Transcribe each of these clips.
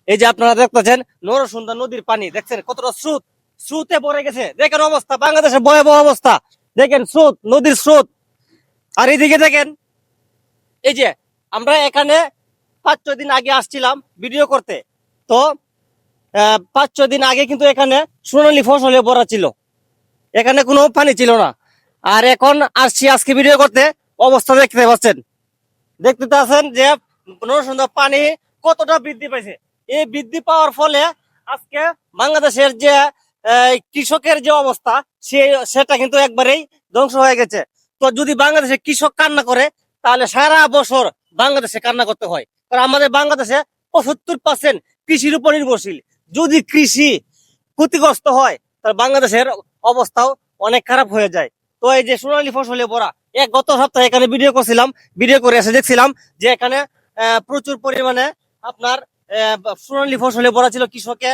এই যে আপনারা দেখতেছেন নরসুন্দা নদীর পানি দেখছেন কতটা স্রোতে ভরে গেছে। দেখেন অবস্থা, বাংলাদেশের ভয়াবহ অবস্থা। দেখেন স্রোত, নদীর স্রোত। আর এইদিকে দেখেন, এই যে আমরা এখানে 5-6 দিন আগে আসছিলাম ভিডিও করতে। তো 5-6 দিন আগে কিন্তু এখানে সোনালী ফসলে ভরা ছিল, এখানে কোনো পানি ছিল না। আর এখন আসছি আজকে ভিডিও করতে, অবস্থা দেখতে পাচ্ছেন, দেখতে পাচ্ছেন যে নরসুন্দা পানি কতটা বৃদ্ধি পাইছে। এই বৃদ্ধি পাওয়ার ফলে আজকে বাংলাদেশের যে কৃষকের যে অবস্থা সেটা কিন্তু একবারেই ধ্বংস হয়ে গেছে। তো যদি বাংলাদেশে কৃষক কান্না করে, তাহলে সারা বছর বাংলাদেশে কান্না করতে হয়, কারণ আমাদের বাংলাদেশে 75% কৃষির উপর নির্ভরশীল। যদি কৃষি ক্ষতিগ্রস্ত হয়, তাহলে বাংলাদেশের অবস্থাও অনেক খারাপ হয়ে যায়। তো এই যে সোনালী ফসলে ভরা, গত সপ্তাহে এখানে ভিডিও করে এসে দেখছিলাম যে এখানে প্রচুর পরিমাণে আপনার সোনালী ফসলে ভরা ছিল, কৃষকে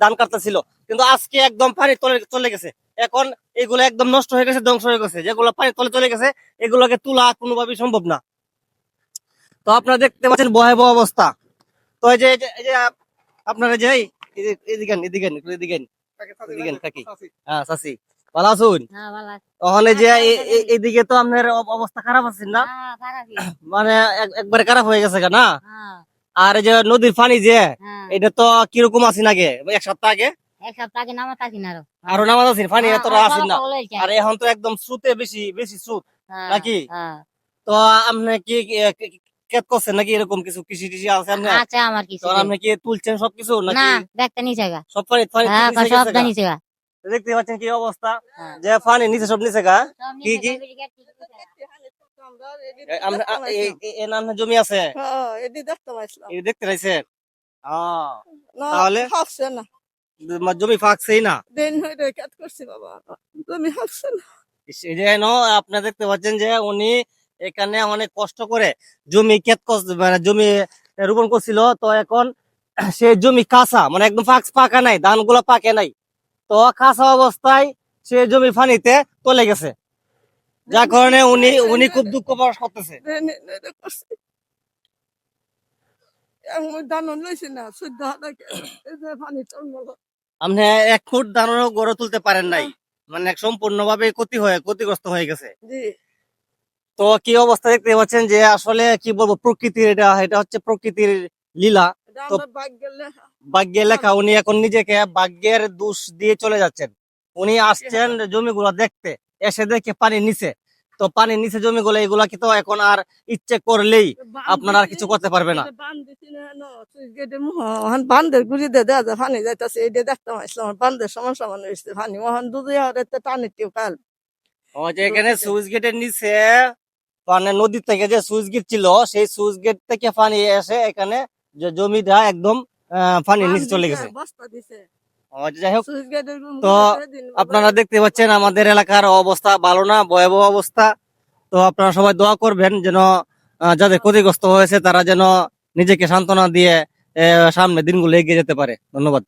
ধান কাটতেছিল। কিন্তু আজকে একদম পানি তলে চলে গেছে। এখন এগুলো একদম নষ্ট হয়ে গেছে, ধ্বংস হয়ে গেছে। যেগুলো পানি তলে চলে গেছে, এগুলোকে তোলা কোনোভাবেই সম্ভব না। তো আপনারা দেখতে পাচ্ছেন ভয়াবহ অবস্থা। তো এই যে আপনারা যে এদিকে কাকি, হ্যাঁ চাচি, ভালো আছুন? ওখানে যে এইদিকে তো আপনার অবস্থা খারাপ আছে না, মানে একবারে খারাপ হয়ে গেছে না? আর এই যে নদীর পানি যে এটা তো কিরকম আছে আগে, 1 সপ্তাহ আগে? 1 সপ্তাহ আগে নামা থাকি না আরো নামাজ আছে, পানি এতটা আছে না। আর এখন তো একদম স্রোতে বেশি বেশি স্রোত নাকি? তো আপনি কি ক্ষেত করছেন নাকি, এরকম কিছু কৃষি টিষি আছে আপনার? আচ্ছা, আমার কিছু আপনি কি তুলছেন সবকিছু না, নাকি? দেখতে নিচে গা সব পানি পানি সব জানিছে গা। দেখতে পাচ্ছেন কি অবস্থা, যে পানি নিচে সব নিচে গা। কি কি আমরা জমি আছে দেখতে পাইছেন? তাহলে জমি ফাঁকছেই না। এই যে আপনি দেখতে পাচ্ছেন যে উনি এখানে অনেক কষ্ট করে জমি মানে জমি রোপণ করছিল। তো এখন সেই জমি কাঁচা, মানে একদম পাকা নাই, ধানগুলো পাকে নাই। তো কাঁচা অবস্থায় সে জমি পানিতে চলে গেছে, যার কারণে উনি খুব দুঃখ প্রকাশ করতেছে। আপনি 1 ফুট ধানও গড়ে তুলতে পারেন নাই, মানে সম্পূর্ণভাবে ক্ষতিগ্রস্ত হয়ে গেছে। তো কি অবস্থা দেখতে পাচ্ছেন যে আসলে কি বলবো, প্রকৃতির এটা হচ্ছে প্রকৃতির লীলা। তো ভাগ্যের লেখা, উনি এখন নিজেকে ভাগ্যের দোষ দিয়ে চলে যাচ্ছেন। উনি আসছেন জমিগুলো দেখতে, এসে দেখে পানির নিচে, তো পানির নিচে জমিগুলো, এগুলা কি তো এখন আর ইচ্ছে করলেই আপনারা আর কিছু করতে পারবে না। বান্ধের গুড়ি দিয়ে দেওয়া যায় পানি যাইতেছে, এটা দেখতে পাইছিলাম বান্ধের সমস্যা মনে হয়েছে পানি মহান দুধ টানি টিউকাল। এখানে সুইচ গেটের নিচে, মানে নদী থেকে যে সুইচ গেট ছিল, সেই সুইচ গেট থেকে পানি এসে এখানে যে জমিটা একদম পানির নিচে চলে গেছে। যাই হোক, তো আপনারা দেখতে পাচ্ছেন আমাদের এলাকার অবস্থা ভালো না, ভয়াবহ অবস্থা। তো আপনারা সবাই দোয়া করবেন যেন যাদের ক্ষতিগ্রস্ত হয়েছে তারা যেন নিজেকে সান্ত্বনা দিয়ে সামনে দিনগুলো এগিয়ে যেতে পারে। ধন্যবাদ।